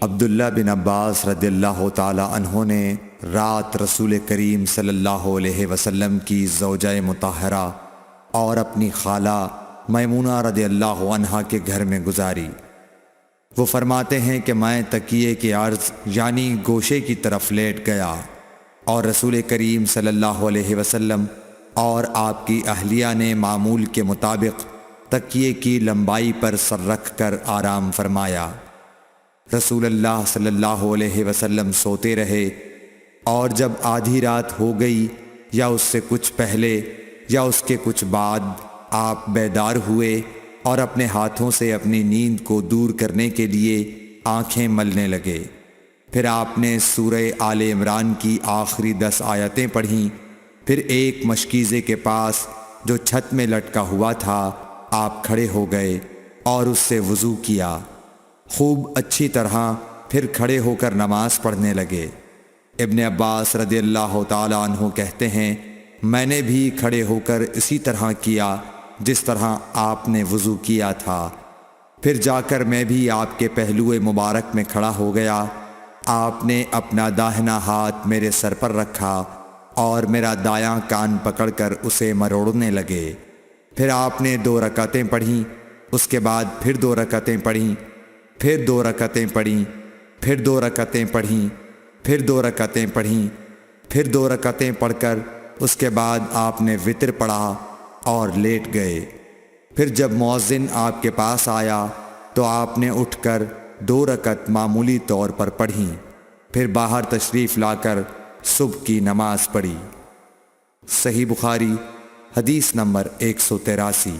عبداللہ بن عباس رضی اللہ تعالی عنہ نے رات رسول کریم صلی اللہ علیہ وسلم کی زوجہ مطہرہ اور اپنی خالہ میمونہ رضی اللہ عنہا کے گھر میں گزاری۔ وہ فرماتے ہیں کہ میں تکیے کے عرض یعنی گوشے کی طرف لیٹ گیا اور رسول کریم صلی اللہ علیہ وسلم اور آپ کی اہلیہ نے معمول کے مطابق تکیے کی لمبائی پر سر رکھ کر آرام فرمایا۔ رسول اللہ صلی اللہ علیہ وسلم سوتے رہے اور جب آدھی رات ہو گئی یا اس سے کچھ پہلے یا اس کے کچھ بعد آپ بیدار ہوئے اور اپنے ہاتھوں سے اپنی نیند کو دور کرنے کے لیے آنکھیں ملنے لگے۔ پھر آپ نے سورہ آل عمران کی آخری 10 آیتیں پڑھیں۔ پھر ایک مشکیزے کے پاس جو چھت میں لٹکا ہوا تھا آپ کھڑے ہو گئے اور اس سے وضو کیا، خوب اچھی طرح، پھر کھڑے ہو کر نماز پڑھنے لگے۔ ابن عباس رضی اللہ تعالی عنہ کہتے ہیں میں نے بھی کھڑے ہو کر اسی طرح کیا جس طرح آپ نے وضو کیا تھا۔ پھر جا کر میں بھی آپ کے پہلو مبارک میں کھڑا ہو گیا۔ آپ نے اپنا داہنا ہاتھ میرے سر پر رکھا اور میرا دایاں کان پکڑ کر اسے مروڑنے لگے۔ پھر آپ نے 2 رکعتیں پڑھیں، اس کے بعد پھر 2 رکعتیں پڑھیں، پھر 2 رکعتیں پڑھیں، پھر 2 رکعتیں پڑھیں، پھر 2 رکعتیں پڑھیں، پھر 2 رکعتیں پڑھ کر اس کے بعد آپ نے وتر پڑھا اور لیٹ گئے۔ پھر جب مؤذن آپ کے پاس آیا تو آپ نے اٹھ کر 2 رکعت معمولی طور پر پڑھیں، پھر باہر تشریف لا کر صبح کی نماز پڑھی۔ صحیح بخاری حدیث نمبر 183۔